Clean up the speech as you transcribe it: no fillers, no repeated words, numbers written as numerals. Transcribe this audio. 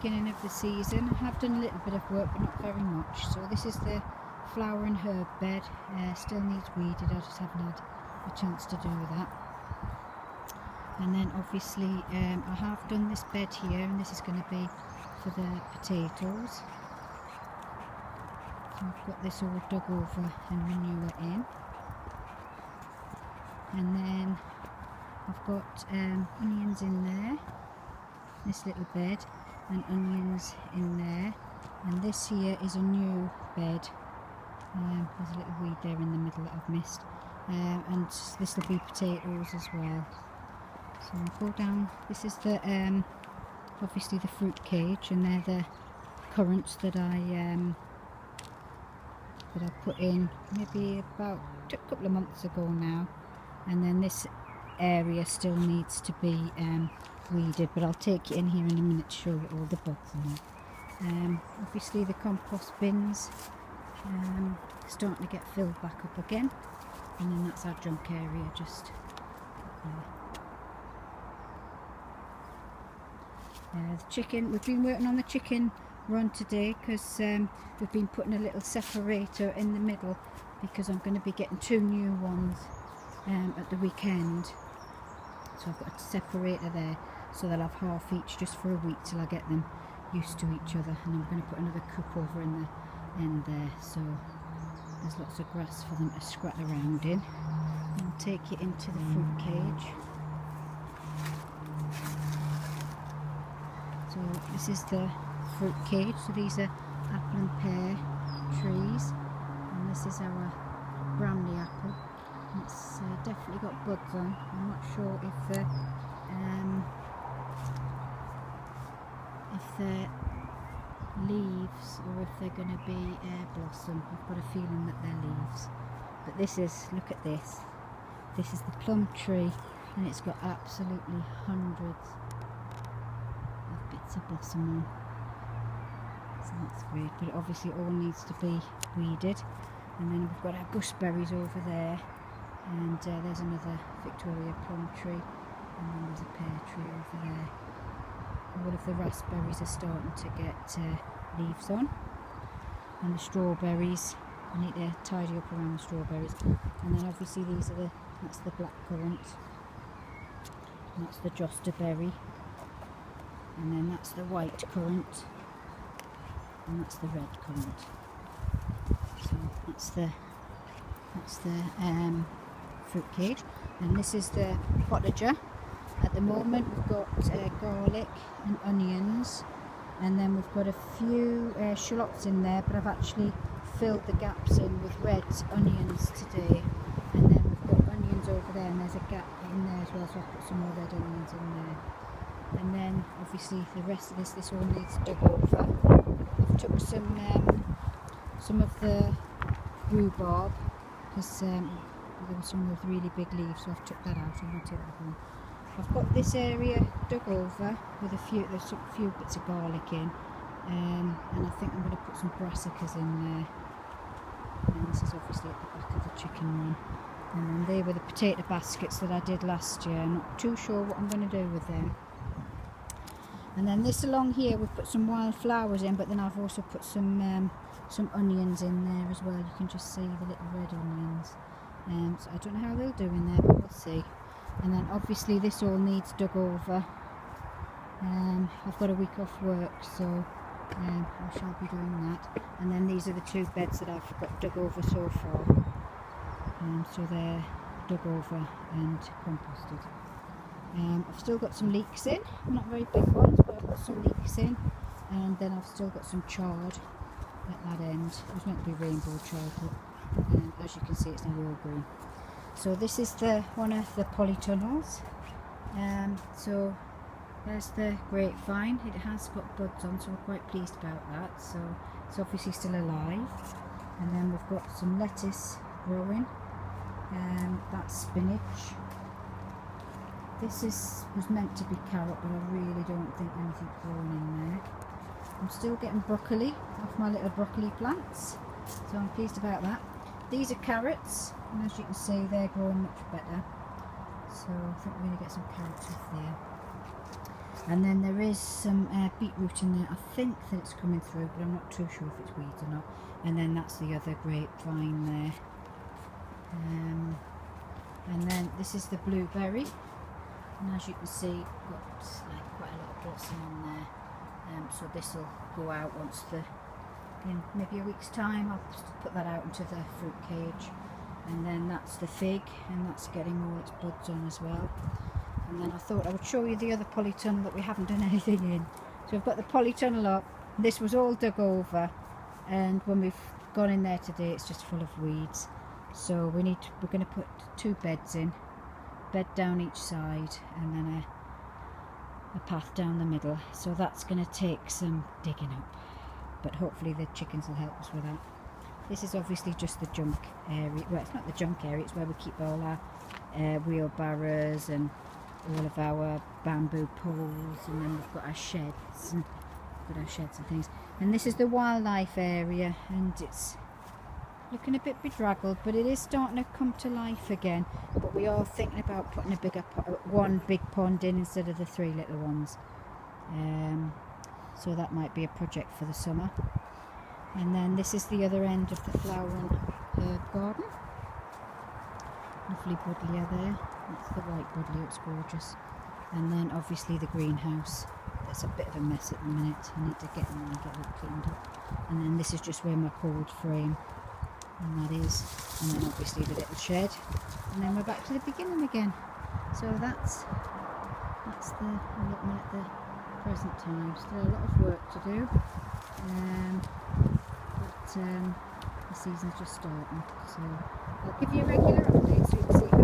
beginning of the season. I have done a little bit of work, but not very much. So this is the flower and herb bed. Still needs weeded, I just haven't had a chance to do that. And then obviously I have done this bed here, and this is going to be for the potatoes. So I've got this all dug over and manure in. And then I've got onions in there, this little bed, and onions in there. And this here is a new bed. There's a little weed there in the middle that I've missed. And this will be potatoes as well. So I'll go down. This is the obviously the fruit cage, and they're the currants that I put in maybe about a couple of months ago now. And then this area still needs to be weeded, but I'll take you in here in a minute to show you all the buds in there. Obviously the compost bins starting to get filled back up again, and then that's our junk area just there. The chicken, we've been working on the chicken run today because we've been putting a little separator in the middle, because I'm going to be getting 2 new ones at the weekend. So I've got a separator there, so they'll have half each just for a week till I get them used to each other. And I'm going to put another coop over in the end there, so there's lots of grass for them to scrat around in. I'll take you into the fruit cage. So this is the fruit cage. So these are apple and pear trees, and this is our Bramley apple. It's definitely got buds on. I'm not sure if they're leaves or if they're going to be blossom. I've got a feeling that they're leaves. But this is, look at this. This is the plum tree, and it's got absolutely hundreds of bits of blossom on. So that's great, but it obviously all needs to be weeded. And then we've got our gooseberries over there, and there's another Victoria plum tree, and then there's a pear tree over there. All of the raspberries are starting to get leaves on, and the strawberries, I need to tidy up around the strawberries. And then obviously that's the black currant, and that's the josterberry, and then that's the white currant, and that's the red currant. So that's the fruit cage. And this is the potager. At the moment we've got garlic and onions, and then we've got a few shallots in there, but I've actually filled the gaps in with red onions today. And then we've got onions over there, and there's a gap in there as well, so I've put some more red onions in there. And then obviously the rest of this all needs dug over. I've took some of the rhubarb, because there were some with really big leaves, so I've took that out. I'm going to take that home. I've got this area dug over with there's a few bits of garlic in, and I think I'm going to put some brassicas in there. And this is obviously at the back of the chicken run. And then they were the potato baskets that I did last year. I'm not too sure what I'm going to do with them. And then this along here, we've put some wildflowers in, but then I've also put some onions in there as well. You can just see the little red onions. So I don't know how they'll do in there, but we'll see. And then obviously this all needs dug over. I've got a week off work, so I shall be doing that. And then these are the 2 beds that I've got dug over so far. So they're dug over and composted. I've still got some leeks in, not very big ones, but I've got some leeks in. And then I've still got some chard at that end. It was meant to be rainbow chard, but as you can see, it's nearly all green. So this is one of the polytunnels. So there's the grapevine. It has got buds on, so we're quite pleased about that. So it's obviously still alive. And then we've got some lettuce growing. That's spinach. This was meant to be carrot, but I really don't think anything's growing in there. I'm still getting broccoli off my little broccoli plants, so I'm pleased about that. These are carrots, and as you can see, they're growing much better. So I think we're going to get some carrots off there. And then there is some beetroot in there. I think that it's coming through, but I'm not too sure if it's weeds or not. And then that's the other grapevine there. And then this is the blueberry. And as you can see, got like quite a lot of blossom on there. So this will go out once in maybe a week's time. I'll just put that out into the fruit cage. And then that's the fig, and that's getting all its buds on as well. And then I thought I would show you the other polytunnel that we haven't done anything in. So we've got the polytunnel up. This was all dug over, and when we've gone in there today, it's just full of weeds. So we're going to put 2 beds in, bed down each side, and then a path down the middle. So that's going to take some digging up, but hopefully the chickens will help us with that. This is obviously just the junk area. Well, it's not the junk area, it's where we keep all our wheelbarrows and all of our bamboo poles, and then we've got our sheds and things. And this is the wildlife area, and it's looking a bit bedraggled, but it is starting to come to life again. But we are thinking about putting one big pond in instead of the 3 little ones. So that might be a project for the summer. And then this is the other end of the flower and herb garden. Lovely buddleia there. That's the white buddleia, it's gorgeous. And then obviously the greenhouse. There's a bit of a mess at the minute. I need to get in there and get that cleaned up. And then this is just where my cold frame, and that is. And then obviously the little shed. And then we're back to the beginning again. So that's the allotment at the present time. Still a lot of work to do. But the season's just starting, so I'll give you a regular update so you can see how